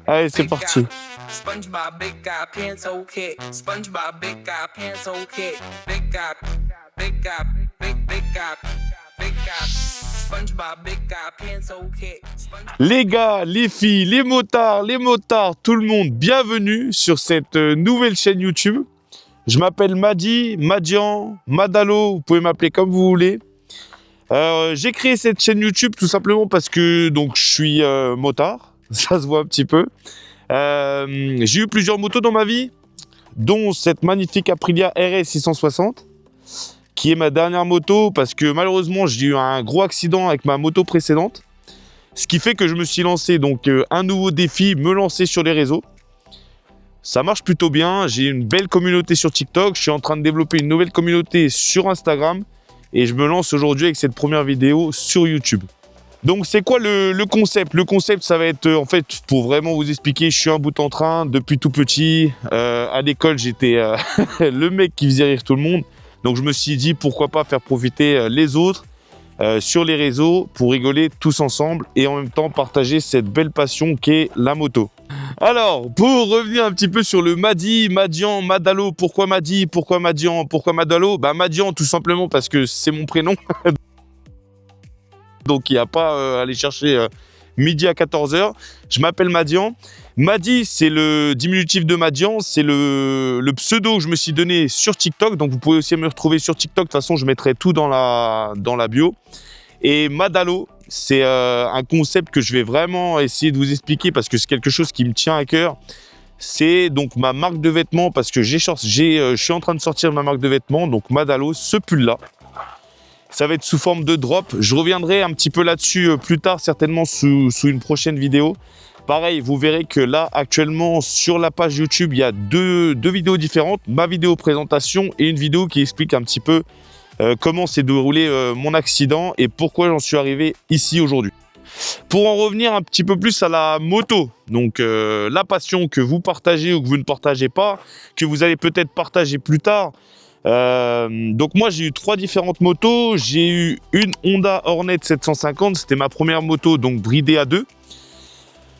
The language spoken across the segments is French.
Allez, c'est parti. SpongeBob, big guy, pants okay. SpongeBob, big guy, pants okay. Big guy, big guy, big guy, big guy. SpongeBob, big guy, pants okay. Les gars, les filles, les motards, tout le monde, bienvenue sur cette nouvelle chaîne YouTube. Je m'appelle Madi, Madian, Madalo, vous pouvez m'appeler comme vous voulez. J'ai créé cette chaîne YouTube tout simplement parce que donc, je suis motard, ça se voit un petit peu. J'ai eu plusieurs motos dans ma vie, dont cette magnifique Aprilia RS 660, qui est ma dernière moto parce que malheureusement j'ai eu un gros accident avec ma moto précédente. Ce qui fait que je me suis lancé donc un nouveau défi, me lancer sur les réseaux. Ça marche plutôt bien, j'ai une belle communauté sur TikTok, je suis en train de développer une nouvelle communauté sur Instagram et je me lance aujourd'hui avec cette première vidéo sur YouTube. Donc c'est quoi le concept? Le concept, ça va être en fait, pour vraiment vous expliquer, je suis un bout en train depuis tout petit. À l'école, j'étais le mec qui faisait rire tout le monde. Donc je me suis dit pourquoi pas faire profiter les autres sur les réseaux pour rigoler tous ensemble et en même temps partager cette belle passion qu'est la moto. Alors, pour revenir un petit peu sur le Madi, Madian, Madalo, pourquoi Madi, pourquoi Madian, pourquoi Madalo? Bah Madian tout simplement parce que c'est mon prénom. Donc il n'y a pas à aller chercher midi à 14 h. Je m'appelle Madian. Madi, c'est le diminutif de Madian, c'est le pseudo que je me suis donné sur TikTok. Donc vous pouvez aussi me retrouver sur TikTok. De toute façon, je mettrai tout dans la bio. Et Madalo, c'est un concept que je vais vraiment essayer de vous expliquer parce que c'est quelque chose qui me tient à cœur. C'est donc ma marque de vêtements parce que je suis en train de sortir ma marque de vêtements. Donc Madalo, ce pull-là. Ça va être sous forme de drop. Je reviendrai un petit peu là-dessus plus tard, certainement sous une prochaine vidéo. Pareil, vous verrez que là, actuellement, sur la page YouTube, il y a deux vidéos différentes. Ma vidéo présentation et une vidéo qui explique un petit peu comment s'est déroulé mon accident et pourquoi j'en suis arrivé ici aujourd'hui. Pour en revenir un petit peu plus à la moto, donc la passion que vous partagez ou que vous ne partagez pas, que vous allez peut-être partager plus tard. Donc moi j'ai eu 3 différentes motos. J'ai eu une Honda Hornet 750, c'était ma première moto, donc bridée à 2.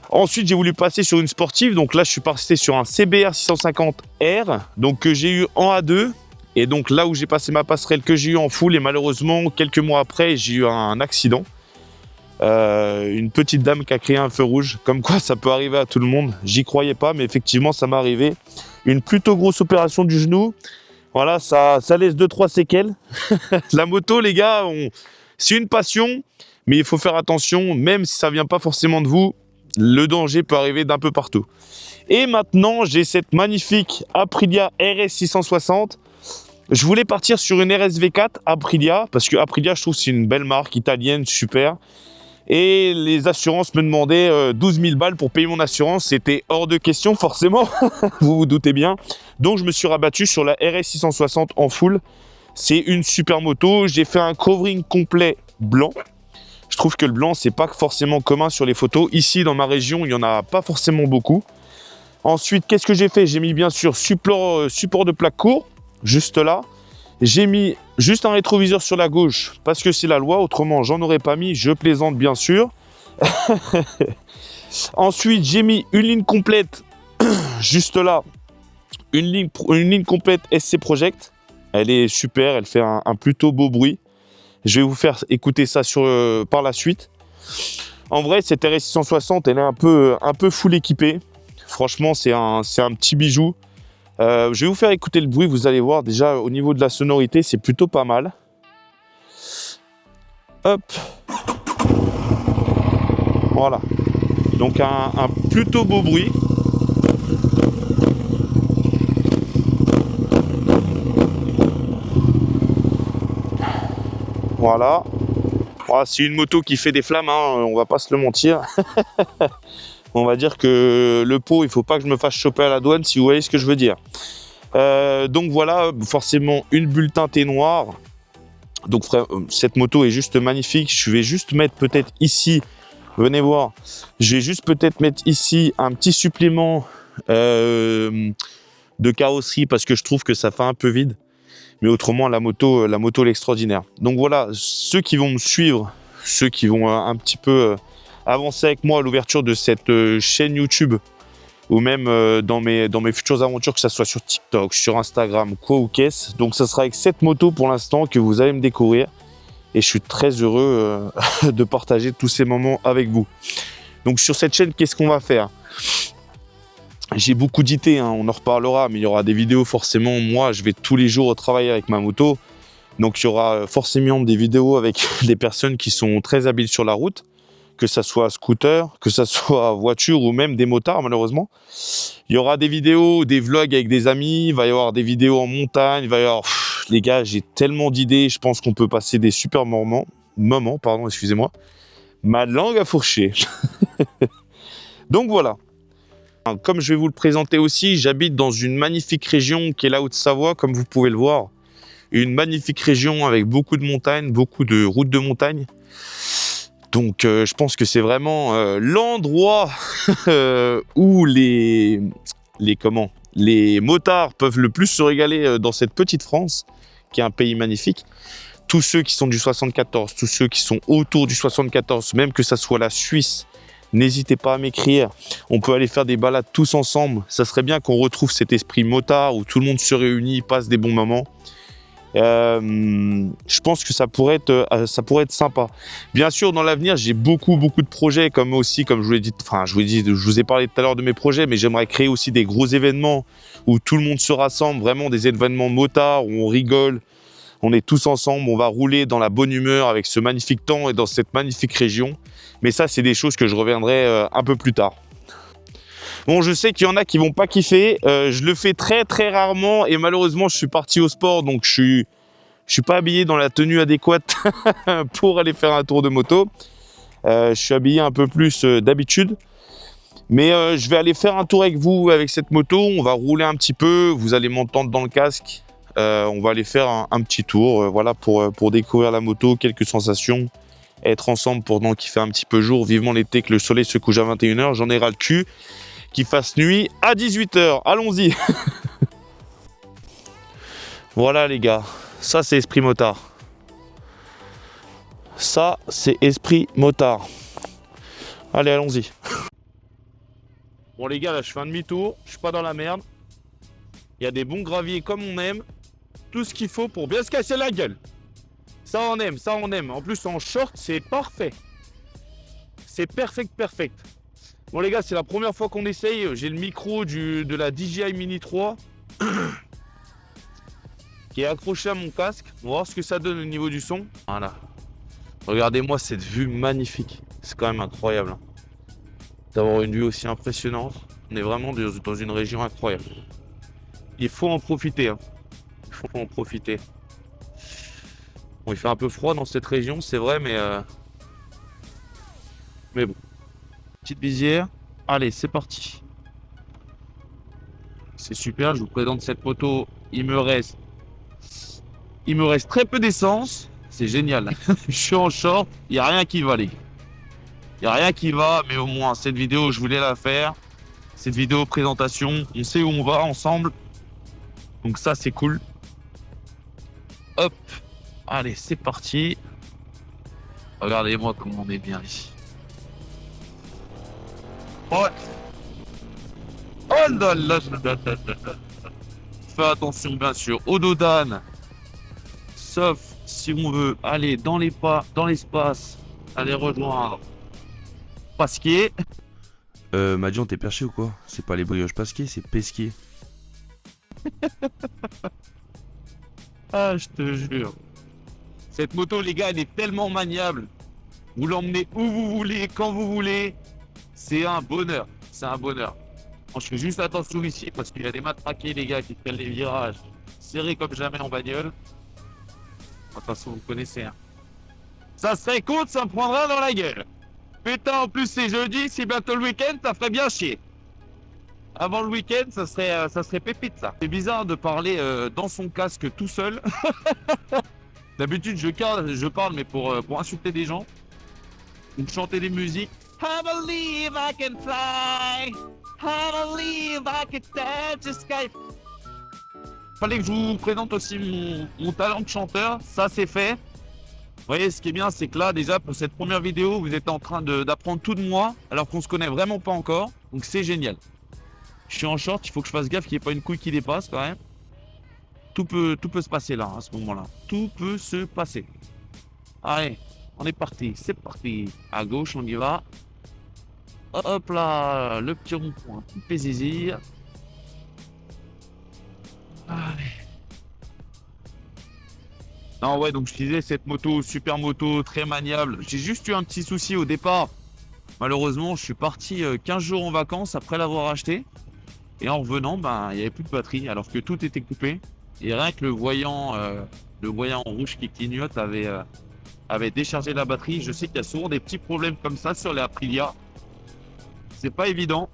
Ensuite j'ai voulu passer sur une sportive, donc là je suis passé sur un CBR 650R, donc que j'ai eu en A2. Et donc là où j'ai passé ma passerelle que j'ai eu en full, et malheureusement quelques mois après j'ai eu un accident. Une petite dame qui a créé un feu rouge, comme quoi ça peut arriver à tout le monde. J'y croyais pas, mais effectivement ça m'est arrivé. Une plutôt grosse opération du genou. Voilà, ça laisse 2-3 séquelles. La moto, les gars, c'est une passion, mais il faut faire attention, même si ça ne vient pas forcément de vous, le danger peut arriver d'un peu partout. Et maintenant, j'ai cette magnifique Aprilia RS 660. Je voulais partir sur une RSV4 Aprilia, parce que Aprilia, je trouve que c'est une belle marque italienne, super. Et les assurances me demandaient 12 000 balles pour payer mon assurance. C'était hors de question, forcément, vous vous doutez bien. Donc, je me suis rabattu sur la RS 660 en full. C'est une super moto. J'ai fait un covering complet blanc. Je trouve que le blanc, c'est pas forcément commun sur les photos. Ici, dans ma région, il n'y en a pas forcément beaucoup. Ensuite, qu'est-ce que j'ai fait? J'ai mis, bien sûr, support de plaque court, juste là. J'ai mis juste un rétroviseur sur la gauche parce que c'est la loi, autrement j'en aurais pas mis, je plaisante bien sûr. Ensuite j'ai mis une ligne complète juste là, une ligne complète SC Project. Elle est super, elle fait un plutôt beau bruit. Je vais vous faire écouter ça par la suite. En vrai cette RS 660 elle est un peu full équipée. Franchement c'est un petit bijou. Je vais vous faire écouter le bruit, vous allez voir déjà au niveau de la sonorité, c'est plutôt pas mal. Hop. Voilà. Donc un plutôt beau bruit. Voilà. Voilà, c'est une moto qui fait des flammes, hein, on va pas se le mentir. On va dire que le pot, il faut pas que je me fasse choper à la douane, si vous voyez ce que je veux dire. Donc voilà, forcément une bulle teintée noire. Donc cette moto est juste magnifique. Je vais juste mettre peut-être ici, venez voir, je vais juste peut-être mettre ici un petit supplément de carrosserie parce que je trouve que ça fait un peu vide. Mais autrement, la moto elle est extraordinaire. Donc voilà, ceux qui vont me suivre, ceux qui vont un petit peu avancer avec moi à l'ouverture de cette chaîne YouTube ou même dans mes futures aventures, que ce soit sur TikTok, sur Instagram, quoi ou qu'est-ce. Donc ça sera avec cette moto pour l'instant que vous allez me découvrir. Et je suis très heureux de partager tous ces moments avec vous. Donc sur cette chaîne, qu'est-ce qu'on va faire? J'ai beaucoup d'idées, hein, on en reparlera, mais il y aura des vidéos forcément. Moi, je vais tous les jours travailler avec ma moto. Donc il y aura forcément des vidéos avec des personnes qui sont très habiles sur la route, que ça soit scooter, que ça soit voiture ou même des motards malheureusement. Il y aura des vidéos, des vlogs avec des amis, il va y avoir des vidéos en montagne, il va y avoir... les gars, j'ai tellement d'idées, je pense qu'on peut passer des super moments, excusez-moi. Ma langue a fourché. Donc voilà. Comme je vais vous le présenter aussi, j'habite dans une magnifique région qui est la Haute-Savoie, comme vous pouvez le voir. Une magnifique région avec beaucoup de montagnes, beaucoup de routes de montagne. Donc je pense que c'est vraiment l'endroit où les motards peuvent le plus se régaler dans cette petite France, qui est un pays magnifique. Tous ceux qui sont du 74, tous ceux qui sont autour du 74, même que ça soit la Suisse, n'hésitez pas à m'écrire. On peut aller faire des balades tous ensemble. Ça serait bien qu'on retrouve cet esprit motard où tout le monde se réunit, passe des bons moments. Je pense que ça pourrait être sympa. Bien sûr, dans l'avenir, j'ai beaucoup de projets, comme je vous ai parlé tout à l'heure de mes projets, mais j'aimerais créer aussi des gros événements où tout le monde se rassemble, vraiment des événements motards où on rigole, on est tous ensemble, on va rouler dans la bonne humeur avec ce magnifique temps et dans cette magnifique région. Mais ça, c'est des choses que je reviendrai un peu plus tard. Bon, je sais qu'il y en a qui vont pas kiffer. Je le fais très rarement et malheureusement, je suis parti au sport, donc je suis pas habillé dans la tenue adéquate pour aller faire un tour de moto. Je suis habillé un peu plus d'habitude. Mais je vais aller faire un tour avec vous avec cette moto. On va rouler un petit peu. Vous allez m'entendre dans le casque. On va aller faire un petit tour, voilà, pour découvrir la moto, quelques sensations. Être ensemble pendant qu'il fait un petit peu jour. Vivement l'été, que le soleil se couche à 21 h. J'en ai ras le cul. Qu'il fasse nuit à 18 h. Allons-y. Voilà les gars, ça c'est esprit motard. Ça c'est esprit motard. Allez, allons-y. Bon les gars, là je fais un demi-tour, je suis pas dans la merde. Il y a des bons graviers comme on aime. Tout ce qu'il faut pour bien se casser la gueule. Ça on aime, ça on aime. En plus en short, c'est parfait. C'est perfect. Bon les gars, c'est la première fois qu'on essaye. J'ai le micro de la DJI Mini 3 qui est accroché à mon casque. On va voir ce que ça donne au niveau du son. Voilà. Regardez-moi cette vue magnifique. C'est quand même incroyable, hein, d'avoir une vue aussi impressionnante. On est vraiment dans une région incroyable. Il faut en profiter. Hein. Il faut en profiter. Bon, il fait un peu froid dans cette région, c'est vrai, mais bon. Petite visière. Allez, c'est parti. C'est super, je vous présente cette moto. Il me reste très peu d'essence. C'est génial. Je suis en short, il n'y a rien qui va, les gars. Il n'y a rien qui va, mais au moins, cette vidéo, je voulais la faire. Cette vidéo présentation, on sait où on va ensemble. Donc ça, c'est cool. Hop. Allez, c'est parti. Regardez-moi comment on est bien ici. Ouais. Oh là là là là là. Fais attention bien sûr au dos d'âne. Sauf si on veut aller dans l'espace, aller rejoindre Pasquier. Madian, t'es perché ou quoi? C'est pas les brioches Pasquier, c'est Pesquier. Ah, je te jure. Cette moto, les gars, elle est tellement maniable. Vous l'emmenez où vous voulez, quand vous voulez. C'est un bonheur. C'est un bonheur. Bon, je fais juste attention ici parce qu'il y a des matraqués, les gars, qui prennent les virages serrés comme jamais en bagnole. De toute façon, vous connaissez. Hein. Ça serait cool, ça me prendra dans la gueule. Putain, en plus, c'est jeudi, c'est bientôt le week-end, ça ferait bien chier. Avant le week-end, ça serait pépite, ça. C'est bizarre de parler dans son casque tout seul. D'habitude, je parle, mais pour insulter des gens. Ou chanter des musiques. I believe I can fly. I believe I can touch the sky. Fallait que je vous présente aussi mon talent de chanteur. Ça, c'est fait. voyez, ce qui est bien, c'est que là, déjà, pour cette première vidéo, vous êtes en train d'apprendre tout de moi, alors qu'on se connaît vraiment pas encore. Donc, c'est génial. Je suis en short, il faut que je fasse gaffe qu'il n'y ait pas une couille qui dépasse, quand même. Tout peut se passer là, à ce moment-là. Tout peut se passer. Allez, on est parti. C'est parti. À gauche, on y va. Hop là, le petit rond-point. Tout fait zizir. Allez. Non, ouais, donc je disais, cette moto, super moto, très maniable. J'ai juste eu un petit souci au départ. Malheureusement, je suis parti 15 jours en vacances après l'avoir acheté. Et en revenant, ben, il n'y avait plus de batterie, alors que tout était coupé. Et rien que le voyant rouge qui clignote avait déchargé la batterie. Je sais qu'il y a souvent des petits problèmes comme ça sur les Aprilia. C'est pas évident.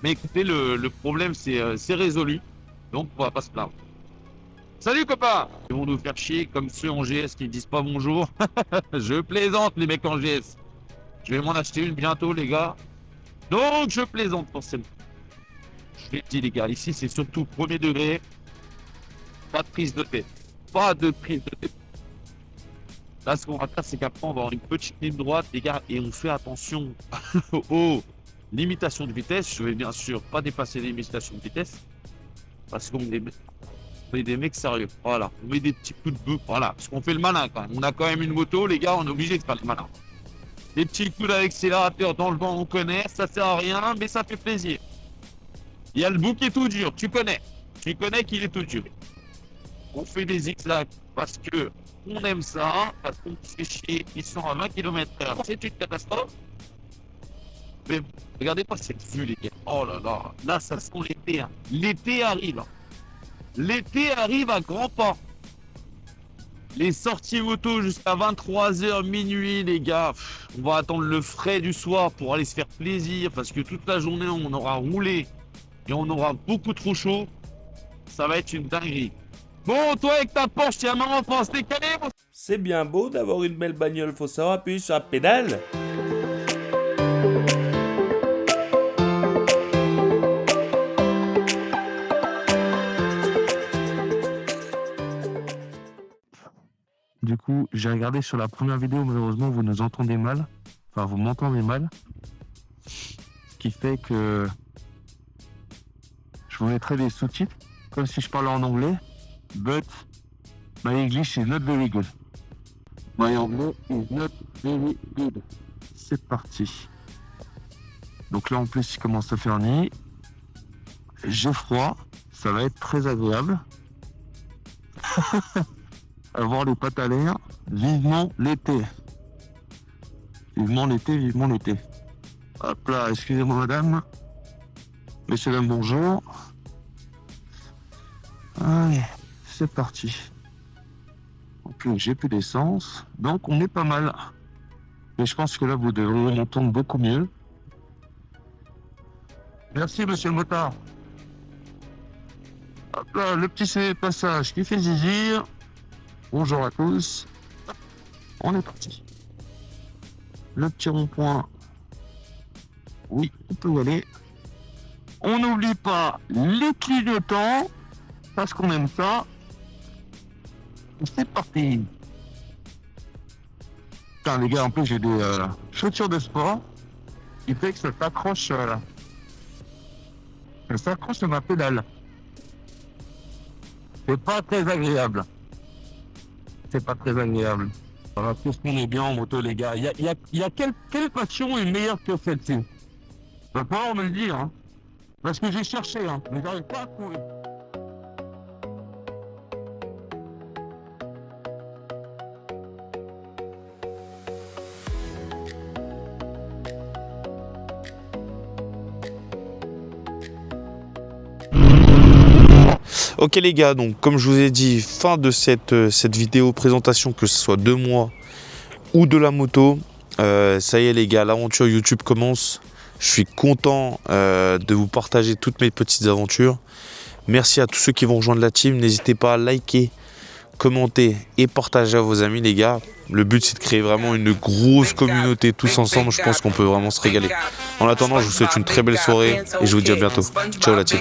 Mais écoutez, le problème, c'est résolu. Donc, on va pas se plaindre. Salut copains! Ils vont nous faire chier comme ceux en GS qui disent pas bonjour. Je plaisante les mecs en GS. Je vais m'en acheter une bientôt les gars. Donc je plaisante forcément. Je l'ai dit les gars, ici c'est surtout premier degré. Pas de prise de tête. Pas de prise de tête. Là ce qu'on va faire c'est qu'après on va avoir une petite ligne droite les gars et on fait attention aux limitations de vitesse. Je vais bien sûr pas dépasser les limitations de vitesse. Parce qu'on est des mecs sérieux. Voilà. On met des petits coups de bœuf. Voilà. Parce qu'on fait le malin quand même. On a quand même une moto, les gars, on est obligé de faire le malin. Des petits coups d'accélérateur dans le vent, on connaît. Ça sert à rien, mais ça fait plaisir. Il y a le bouc qui est tout dur. Tu connais. Tu connais qu'il est tout dur. On fait des zigzags parce que on aime ça. Parce qu'on se fait chier. Ils sont à 20 km/h. C'est une catastrophe. Mais regardez pas cette vue, les gars. Oh là là. Là, ça sent l'été. Hein. L'été arrive. L'été arrive à grands pas. Les sorties moto jusqu'à 23h, minuit, les gars. On va attendre le frais du soir pour aller se faire plaisir parce que toute la journée, on aura roulé et on aura beaucoup trop chaud. Ça va être une dinguerie. Bon, toi avec ta Porsche, tiens, maman, pense t'es calé. C'est bien beau d'avoir une belle bagnole, faut savoir appuyer sur la pédale. Du coup, j'ai regardé sur la première vidéo, malheureusement, vous nous entendez mal. Enfin, vous m'entendez mal. Ce qui fait que je vous mettrai des sous-titres, comme si je parlais en anglais. But my English is not very good. My anglais is not very good. C'est parti. Donc là, en plus, il commence à faire nuit. J'ai froid. Ça va être très agréable. Avoir les pattes à l'air, vivement l'été. Vivement l'été, vivement l'été. Hop là, excusez-moi madame. Messieurs, dames, bonjour. Allez, c'est parti. Ok, j'ai plus d'essence, donc on est pas mal. Mais je pense que là, vous devriez m'entendre beaucoup mieux. Merci, monsieur le motard. Hop là, le petit passage qui fait zizir. Bonjour à tous, on est parti. Le petit rond-point, oui, on peut y aller. On n'oublie pas les clignotants, parce qu'on aime ça. C'est parti. Putain les gars, en plus j'ai des chaussures de sport, qui fait que ça s'accroche ça s'accroche sur ma pédale. C'est pas très agréable. C'est pas très agréable. Voilà, tout ce qu'on est bien en moto, les gars. Il y a quelle passion est meilleure que celle-ci? Va falloir me le dire, hein. Parce que j'ai cherché, hein, mais j'arrive pas à trouver. Ok les gars, donc comme je vous ai dit, fin de cette vidéo présentation, que ce soit de moi ou de la moto. Ça y est les gars, l'aventure YouTube commence. Je suis content de vous partager toutes mes petites aventures. Merci à tous ceux qui vont rejoindre la team. N'hésitez pas à liker, commenter et partager à vos amis les gars. Le but c'est de créer vraiment une grosse communauté tous ensemble. Je pense qu'on peut vraiment se régaler. En attendant, je vous souhaite une très belle soirée et je vous dis à bientôt. Ciao la team.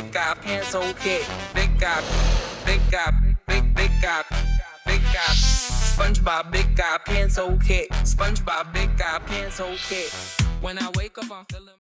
big guy. SpongeBob, big guy, pants okay. SpongeBob, big guy, pants okay. When I wake up, I'm feeling.